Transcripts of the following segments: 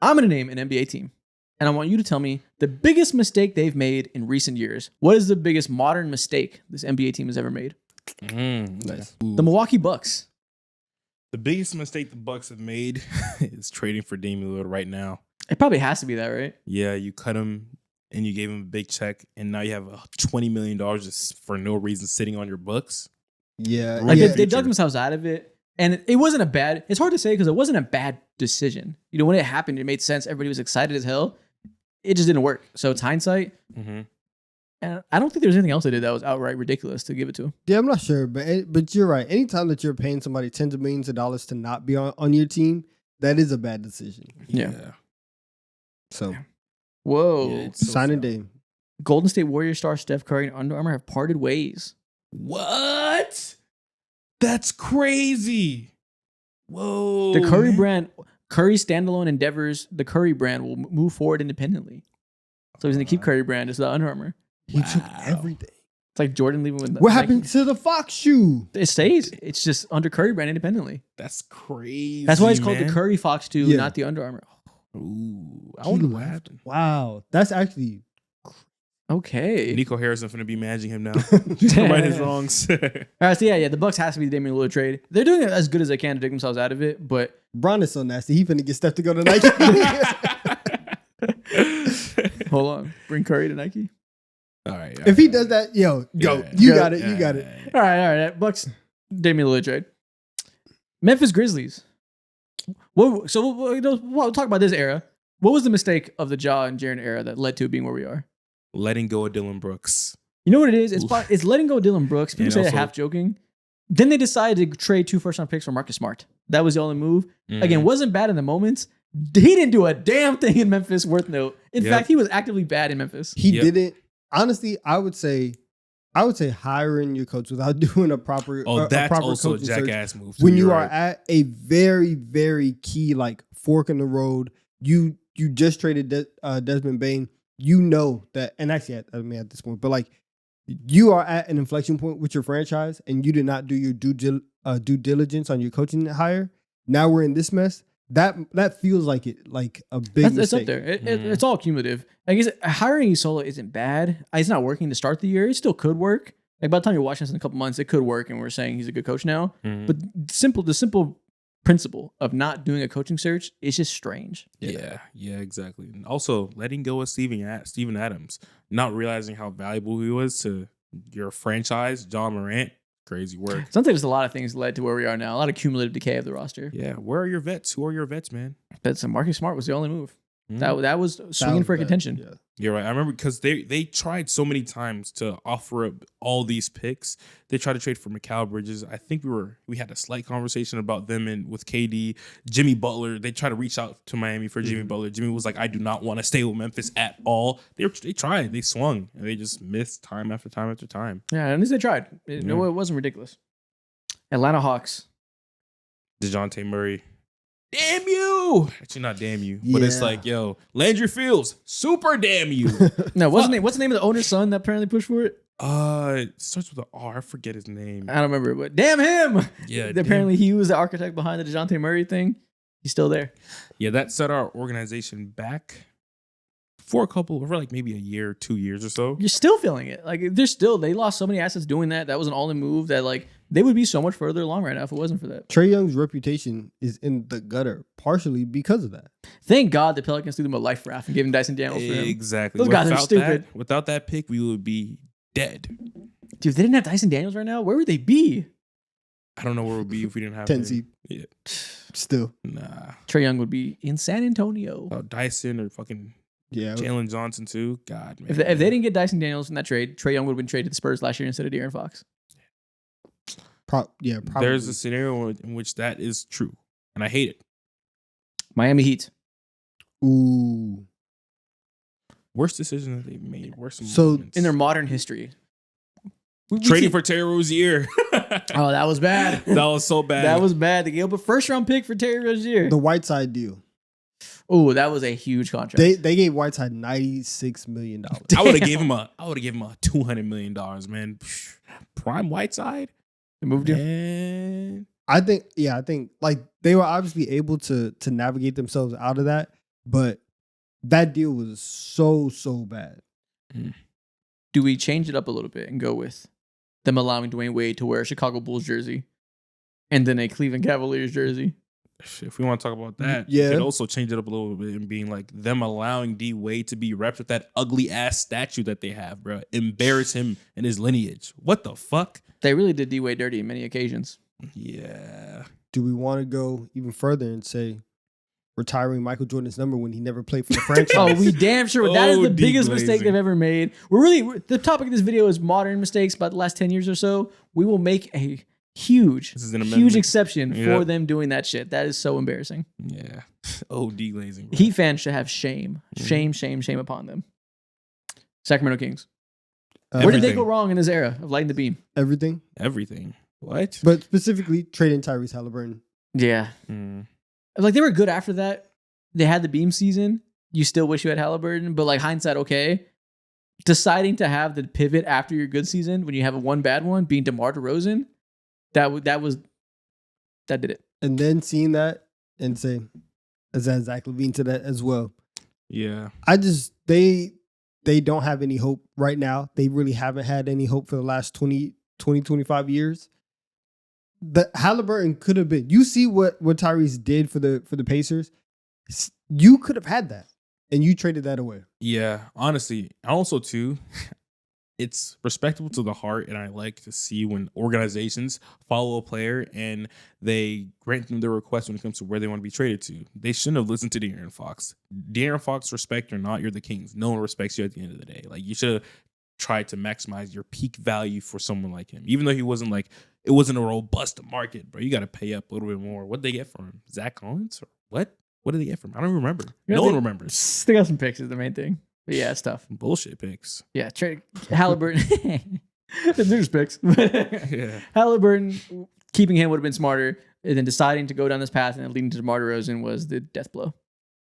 I'm going to name an NBA team, and I want you to tell me the biggest mistake they've made in recent years. What is the biggest modern mistake this NBA team has ever made? Nice. The Milwaukee Bucks. The biggest mistake the Bucks have made is trading for Damian Lillard right now. It probably has to be that, right? Yeah, you cut him and you gave him a big check, and now you have $20 million just for no reason sitting on your books. Yeah. Like yeah. they dug themselves out of it, and it wasn't a bad. It's hard to say because it wasn't a bad decision. You know, when it happened, it made sense. Everybody was excited as hell. It just didn't work. So it's hindsight. Mm-hmm. And I don't think there's anything else they did that was outright ridiculous to give it to. Yeah, I'm not sure, but you're right. Anytime that you're paying somebody tens of millions of dollars to not be on your team, that is a bad decision. Yeah. So, Whoa. Yeah, it's so sign a sad. day. Golden State Warrior star Steph Curry and Under Armour have parted ways. What? That's crazy. Whoa. The Curry man. brand, Curry standalone endeavors, the Curry brand will move forward independently. So he's going to keep Curry brand. It's the Under Armour. He took everything. It's like Jordan leaving with What Nike. happened to the Fox shoe? It stays. It's just under Curry brand independently. That's crazy. That's why it's called the man. Curry Fox 2, Yeah. not the Under Armour. Ooh, I wonder what happened. Wow, that's actually Okay. Nico Harrison finna be managing him now. Right his wrongs. All right, so yeah, the Bucks has to be the Damian Lillard trade. They're doing it as good as they can to dig themselves out of it, but Bron is so nasty. He finna get Steph to go to Nike. hold on. Bring Curry to Nike. All right. If he does that, yo, go. Yeah. You Go. got it. You got it. All right. Bucks, Damian Lillard trade. Memphis Grizzlies. We'll talk about this era. What was the mistake of the Ja and Jaren era that led to it being where we are? Letting go of Dylan Brooks. You know what it is? It's letting go of Dylan Brooks. People And say that also- half joking. Then they decided to trade 2 first-round picks for Marcus Smart. That was the only move. Mhm. Again, wasn't bad in the moments. He didn't do a damn thing in Memphis worth note. In Yep. fact, he was actively bad in Memphis. He Yep. didn't. Honestly, I would say hiring your coach without doing a proper. Oh, a that's proper also a coaching search. jackass move. too. When you You're are right. at a very, very key like fork in the road, you just traded Desmond Bain. You know that, and actually, at this point, but like you are at an inflection point with your franchise, and you did not do your due diligence on your coaching hire. Now we're in this mess. That feels like a big That's mistake. up there. It's all cumulative. I guess hiring Isola isn't bad. It's not working to start the year. It still could work. Like by the time you're watching this in a couple months, it could work, and we're saying he's a good coach now. Mhm. But the simple principle of not doing a coaching search is just strange. Yeah, exactly. And also letting go of Steven Adams, not realizing how valuable he was to your franchise, John Morant. Crazy work. Sometimes there's a lot of things led to where we are now. A lot of cumulative decay of the roster. Yeah, where are your vets? Who are your vets, man? But Marcus Smart was the only move. Mhm. That was swinging for contention. Yeah. You're right. I remember because they tried so many times to offer up all these picks. They tried to trade for Mikal Bridges. I think we had a slight conversation about them and with KD, Jimmy Butler. They tried to reach out to Miami for Jimmy Butler. Jimmy was like, I do not want to stay with Memphis at all. They tried. They swung and they just missed time after time after time. Yeah, at least they tried. No, it wasn't ridiculous. Atlanta Hawks. DeJounte Murray. Damn you! Actually, not damn you, but it's Yeah. like, yo, Landry Fields, super damn you. No, what's the name of the owner's son that apparently pushed for it? It starts with an R. I forget his name. I don't remember, but damn him. Yeah, Apparently he was the architect behind the DeJounte Murray thing. He's still there. Yeah, that set our organization back for like maybe a year, 2 years or so. You're still feeling it. Like they lost so many assets doing that. That was an all-in move that like they would be so much further along right now if it wasn't for that. Trae Young's reputation is in the gutter, partially because of that. Thank God the Pelicans threw them a life raft and gave him Dyson Daniels for him. Exactly. Those guys are stupid. Without that pick, we would be dead. Dude, if they didn't have Dyson Daniels right now, where would they be? I don't know where we'd be if we didn't have 10 him. seed. Yeah. Still. Nah. Trae Young would be in San Antonio. Dyson or fucking Yeah. Jalen Johnson too. God, man. If they didn't get Dyson Daniels in that trade, Trae Young would have been traded to the Spurs last year instead of De'Aaron Fox. Probably. There's a scenario in which that is true, and I hate it. Miami Heat. Ooh. Worst decision that they've made. Worst So, moments. In their modern history. Trading for Terry Rozier. Oh, that was bad. That was so bad. That was bad. They gave up a first-round pick for Terry Rozier. The Whiteside deal. Oh, that was a huge contract. They gave Whiteside $96 million. I would have gave him a $200 million, man. Prime Whiteside. They moved him. Man. I think like they were obviously able to navigate themselves out of that, but that deal was so bad. Do we change it up a little bit and go with them allowing Dwayne Wade to wear a Chicago Bulls jersey and then a Cleveland Cavaliers jersey? If we want to talk about that, Yeah. you could also change it up a little bit and being like them allowing D Wade to be repped with that ugly ass statue that they have, bro. Embarrass him and his lineage. What the fuck? They really did D Wade dirty on many occasions. Yeah. Do we want to go even further and say retiring Michael Jordan's number when he never played for the franchise? Oh, we damn sure. That is the OD biggest mistake glazing. they've ever made. The topic of this video is modern mistakes about the last 10 years or so. We will make a huge exception for them doing that shit. That is so embarrassing. Yeah. OD glazing, bro. Heat fans should have shame. Shame upon them. Sacramento Kings. Where did they Everything. go wrong in this era of lighting the beam? Everything. What? But specifically, trading Tyrese Halliburton. Yeah. Mm. Like, they were good after that. They had the beam season. You still wish you had Halliburton, but like hindsight, okay. Deciding to have the pivot after your good season when you have a one bad one, being DeMar DeRozan, that did it. And then seeing that and say, let's add Zach LaVine to that as well. Yeah. They don't have any hope right now. They really haven't had any hope for the last 25 years. The Halliburton could have been. You see what Tyrese did for the Pacers? You could have had that, and you traded that away. Yeah. Honestly, also too, it's respectable to the heart, and I like to see when organizations follow a player and they grant them their request when it comes to where they want to be traded to. They shouldn't have listened to De'Aaron Fox. De'Aaron Fox, respect or not, you're the Kings. No one respects you at the end of the day. Like, you should have tried to maximize your peak value for someone like him, even though he wasn't like, it wasn't a robust market, bro. You got to pay up a little bit more. What did they get from him? Zach Collins or what? What did they get from him? I don't remember. No one remembers. They got some picks is the main thing. But yeah, it's tough. Bullshit picks. Yeah, trade Halliburton. There's picks. Yeah. Halliburton, keeping him would have been smarter. And then deciding to go down this path and then leading to DeMar DeRozan was the death blow.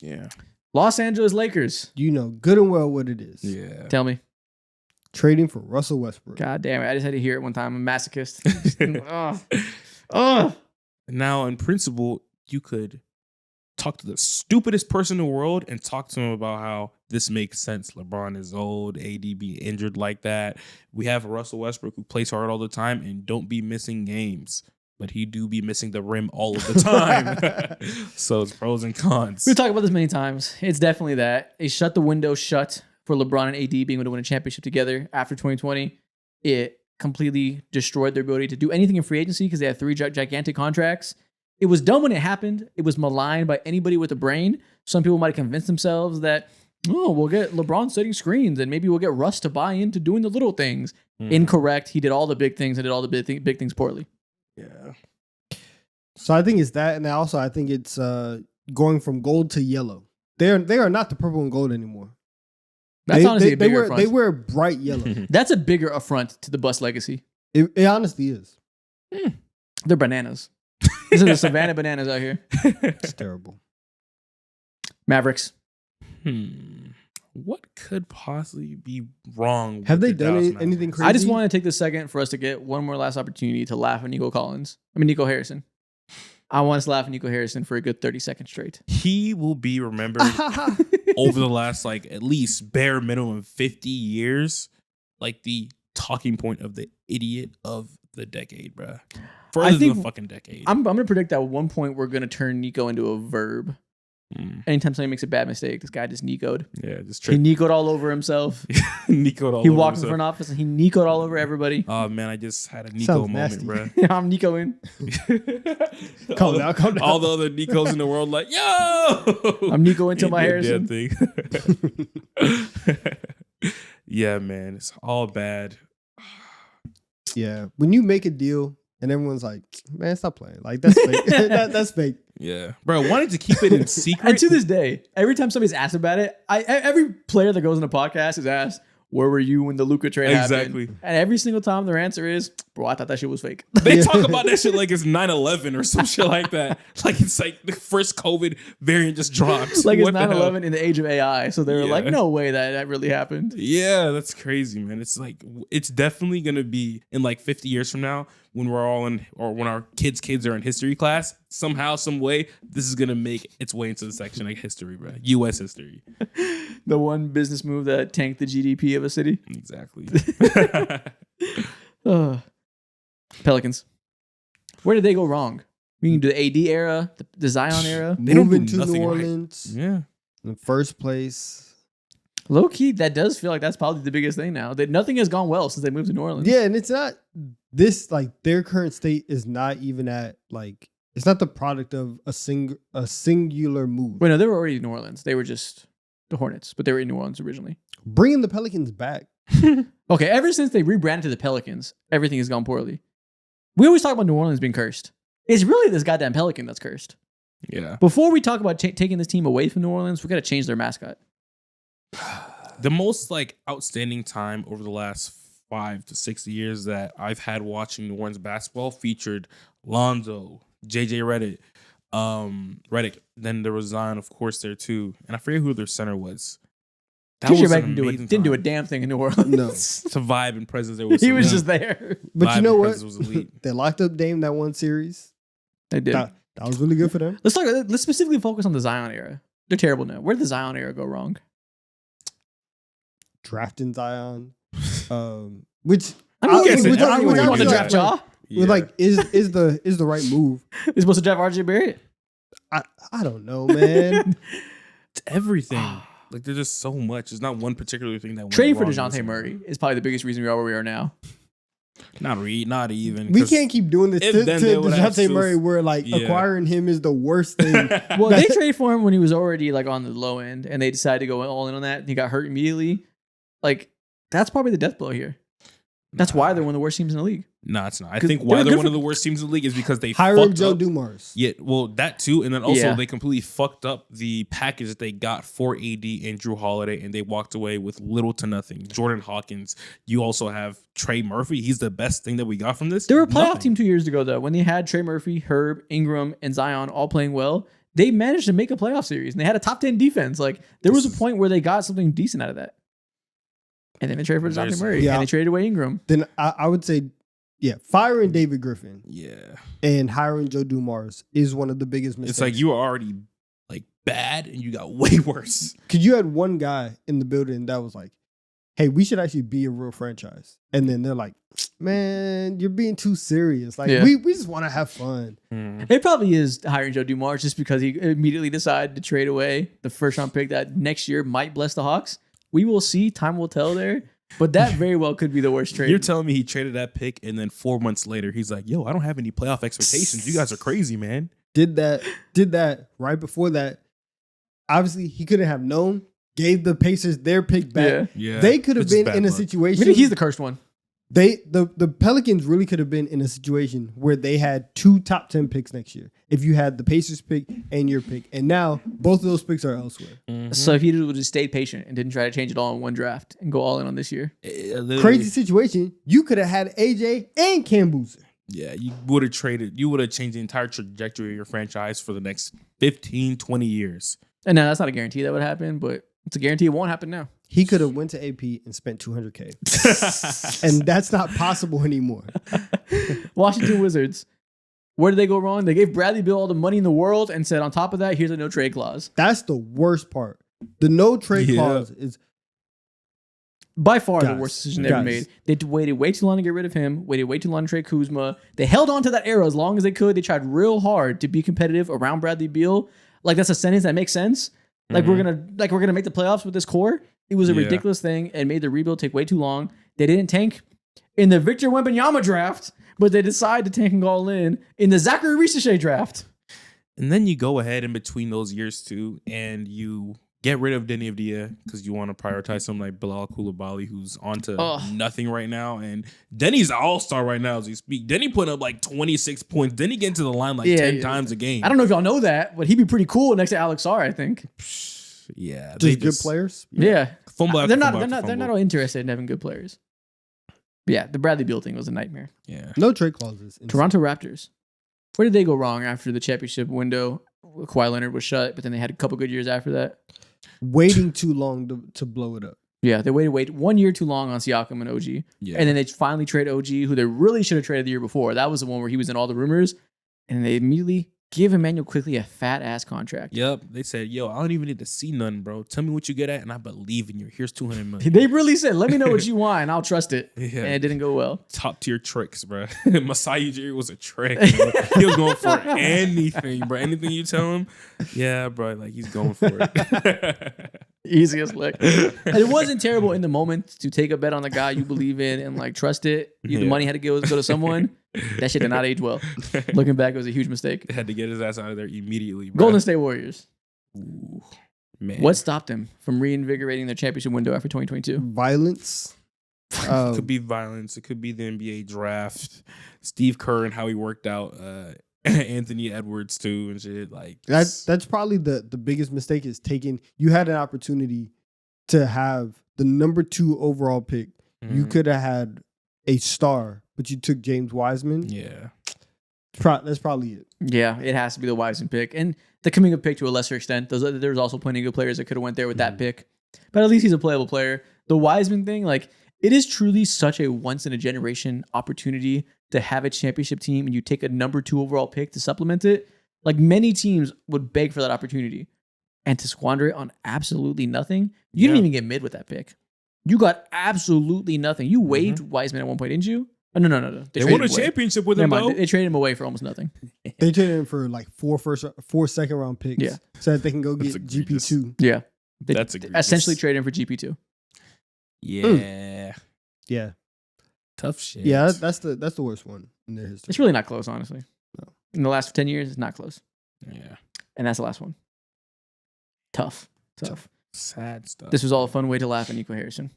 Yeah. Los Angeles Lakers. You know good and well what it is. Yeah. Tell me. Trading for Russell Westbrook. God damn it. I just had to hear it one time. I'm a masochist. Oh. Now, in principle, you could talk to the stupidest person in the world and talk to him about how this makes sense. LeBron is old, AD be injured like that. We have Russell Westbrook who plays hard all the time and don't be missing games, but he do be missing the rim all of the time. So it's pros and cons. We've talked about this many times. It's definitely that. They shut the window shut for LeBron and AD being able to win a championship together after 2020. It completely destroyed their ability to do anything in free agency because they had 3 gigantic contracts. It was dumb when it happened. It was maligned by anybody with a brain. Some people might have convinced themselves that, we'll get LeBron setting screens and maybe we'll get Russ to buy into doing the little things. Incorrect. He did all the big things and did all the big things poorly. Yeah. So I think it's that, and also I think it's going from gold to yellow. They are not the purple and gold anymore. That's honestly a bigger affront. They wear bright yellow. That's a bigger affront to the Bus legacy. It honestly is. They're bananas. This is the Savannah bananas out here. It's terrible. Mavericks. What could possibly be wrong? Have with they the done Dallas anything Mavericks? crazy? I just want to take this second for us to get one more last opportunity to laugh at Nico Harrison. I want us to laugh at Nico Harrison for a good 30 seconds straight. He will be remembered over the last, like, at least bare minimum 50 years, like the talking point of the idiot of the decade, bruh. Further than the fucking decade. I'm going to predict that at one point we're going to turn Nico into a verb. Anytime somebody makes a bad mistake, this guy just Nico'd. Yeah, just He Nico'd all over himself. Nico'd all He over walked in himself. front office and he Nico'd all over everybody. Oh, man, I just had a Nico Sounds moment, nasty. bruh. I'm Nicoing. Calm down, calm down. All the other Nicos in the world, like, yo! I'm Nico into Ain't my no Harrison. damn thing. Yeah, man, it's all bad. Yeah, when you make a deal and everyone's like, "Man, stop playing." Like that's fake. That's fake. Yeah, bro, wanted to keep it in secret. And to this day, every time somebody's asked about it, every player that goes on a podcast is asked, "Where were you when the Luka trade Exactly. happened?" And every single time their answer is, "Bro, I thought that shit was fake." They talk about that shit like it's 9/11 or some shit like that. Like it's like the first COVID variant just dropped. Like it's What the hell? 9/11 in the age of AI. So they were like, Yeah. "No way that really happened." Yeah, that's crazy, man. It's like, it's definitely going to be in like 50 years from now. when we're all in, or when our kids are in history class, somehow, some way, this is gonna make its way into the section like history, bro. U.S. history. The one business move that tanked the GDP of a city. Exactly. Pelicans. Where did they go wrong? We can do the AD era, the Zion era. They don't Moving do to nothing New right. Orleans Yeah. in first place. Low key, that does feel like that's probably the biggest thing now. That nothing has gone well since they moved to New Orleans. Yeah, and it's not this like their current state is not even at like it's not the product of a singular move. Wait, no, they were already in New Orleans. They were just the Hornets, but they were in New Orleans originally. Bringing the Pelicans back. Okay, ever since they rebranded to the Pelicans, everything has gone poorly. We always talk about New Orleans being cursed. It's really this goddamn Pelican that's cursed. Yeah. Before we talk about taking this team away from New Orleans, we got to change their mascot. The most like outstanding time over the last 5 to 6 years that I've had watching New Orleans basketball featured Lonzo, JJ Redick. Then there was Zion, of course, there too. And I forget who their center was. TJ an Redick amazing didn't do a time. damn thing in New Orleans. No. It's a vibe and presence there was. He was just there. But Vibe you know and what? presence was elite. They locked up Dame that one series. They did. That was really good for them. Let's specifically focus on the Zion era. They're terrible now. Where did the Zion era go wrong? Drafting Zion. Which I mean, guess we it- want everyone to can draft do Ja. Yeah. like is the right move. They're supposed to draft RJ Barrett. I don't know, man. It's everything. Like there's just so much. It's not one particular thing that went Trading for wrong in this DeJounte era. Murray is probably the biggest reason we are where we are now. Not even. We 'cause can't keep doing this if to then they would have DeJounte still- Murray where like Yeah. acquiring him is the worst thing. Well, they traded for him when he was already like on the low end, and they decided to go all in on that. And he got hurt immediately. Like that's probably the death blow here. That's why they're one of the worst teams in the league. No, it's not. I 'Cause think they why were they're good one for- of the worst teams in the league is because they Hiring fucked Joe up. Dumars. Yeah, well, that too, and then also Yeah. they completely fucked up the package that they got for AD and Drew Holiday, and they walked away with little to nothing. Jordan Hawkins. You also have Trey Murphy. He's the best thing that we got from this. They were a playoff Nothing. team 2 years ago, though, when they had Trey Murphy, Herb, Ingram, and Zion all playing well. They managed to make a playoff series, and they had a top 10 defense. Like there was a point where they got something decent out of that. And then they traded for DeJounte There's- Murray, Yeah. and they traded away Ingram. Then I would say, yeah, firing David Griffin Yeah, and hiring Joe Dumars is one of the biggest mistakes. it's like you were already like bad, and you got way worse. Because you had one guy in the building that was like, hey, we should actually be a real franchise. And then they're like, man, you're being too serious. Like, Yeah. we just want to have fun. It probably is hiring Joe Dumars just because he immediately decided to trade away the first round pick that next year might bless the Hawks. We will see. Time will tell there. But that very well could be the worst trade. You're telling me he traded that pick, and then 4 months later, he's like, "Yo, I don't have any playoff expectations. You guys are crazy, man." Did that right before that. Obviously, he couldn't have known. Gave the Pacers their pick back. Yeah. Yeah, They could have It's just been bad in a luck. situation. Maybe he's the cursed one. The Pelicans really could have been in a situation where they had 2 top 10 picks next year. If you had the Pacers pick and your pick, and now both of those picks are elsewhere. So if he would have just stayed patient and didn't try to change it all in one draft and go all in on this year. Crazy situation. You could have had AJ and Cam Boozer. Yeah, you would have traded. You would have changed the entire trajectory of your franchise for the next 15, 20 years. And now that's not a guarantee that would happen, but it's a guarantee it won't happen now. He could have went to AP and spent $200K, and that's not possible anymore. Washington Wizards. Where did they go wrong? They gave Bradley Beal all the money in the world and said, on top of that, here's a no trade clause. That's the worst part. The no trade Yeah. clause is By far the Guys, worst decision they ever guys. made. They waited way too long to get rid of him, waited way too long to trade Kuzma. They held on to that era as long as they could. They tried real hard to be competitive around Bradley Beal. Like that's a sentence that makes sense. Like we're gonna make the playoffs with this core. It was a Yeah. ridiculous thing and made the rebuild take way too long. They didn't tank in the Victor Wembanyama draft, but they decided to tank and go all in the Zachary Risache draft. And then you go ahead in between those years too, and you get rid of Denny Avdia because you want to prioritize someone like Bilal Coulibaly, who's on to nothing right now. And Denny's an all-star right now as we speak. Denny putting up like 26 points. Denny get into the line like 10 times a game. I don't know if y'all know that, but he'd be pretty cool next to Alex Sarr, I think. Yeah, just good players. Yeah. Fumble after They're not fumble they're after not fumble. all interested in having good players. But yeah, the Bradley Beal thing was a nightmare. Yeah. No trade clauses. Toronto Raptors. Where did they go wrong after the championship window? Kawhi Leonard was shut, but then they had a couple good years after that. Waiting too long to blow it up. Yeah, they waited 1 year too long on Siakam and OG. Yeah. And then they finally trade OG, who they really should have traded the year before. That was the one where he was in all the rumors. And they immediately give Emmanuel Quickly a fat ass contract. Yep. They said, yo, I don't even need to see none, bro. Tell me what you get at, and I believe in you. Here's $200 million. They really said, let me know what you want, and I'll trust it. Yeah. And it didn't go well. Top tier tricks, bro. Masai Ujiri was a trick. Bro. He was going for anything, bro. Anything you tell him, yeah, bro. Like he's going for it. Easiest lick. And it wasn't terrible in the moment to take a bet on the guy you believe in and like trust it. The money had to go to someone. That shit did not age well. Looking back, it was a huge mistake. Had to get his ass out of there immediately, bro. Golden State Warriors. Ooh, man. What stopped them from reinvigorating their championship window after 2022? Violence. It could be violence. It could be the NBA draft. Steve Kerr and how he worked out Anthony Edwards too and shit. Like that's probably the biggest mistake is taking. You had an opportunity to have the number 2 overall pick. You could have had a star, but you took James Wiseman. Yeah. That's probably it. Yeah, it has to be the Wiseman pick. And the Kuminga pick to a lesser extent. There's also plenty of good players that could have went there with that pick. But at least he's a playable player. The Wiseman thing, like, it is truly such a once-in-a-generation opportunity to have a championship team and you take a number 2 overall pick to supplement it. Like, many teams would beg for that opportunity. And to squander it on absolutely nothing, you didn't even get mid with that pick. You got absolutely nothing. You waived Wiseman at one point, didn't you? Oh, no. They won a championship with him, though. They traded him away for almost nothing. They traded him for like 4 second round picks. Yeah. So that they can go get GP2. Yeah. That's egregious. Essentially traded him for GP2. Yeah. Yeah. Tough shit. Yeah, that's the worst one in their history. It's really not close, honestly. No. In the last 10 years, it's not close. Yeah. And that's the last one. Tough. Sad stuff. This was all a fun way to laugh at Nico Harrison.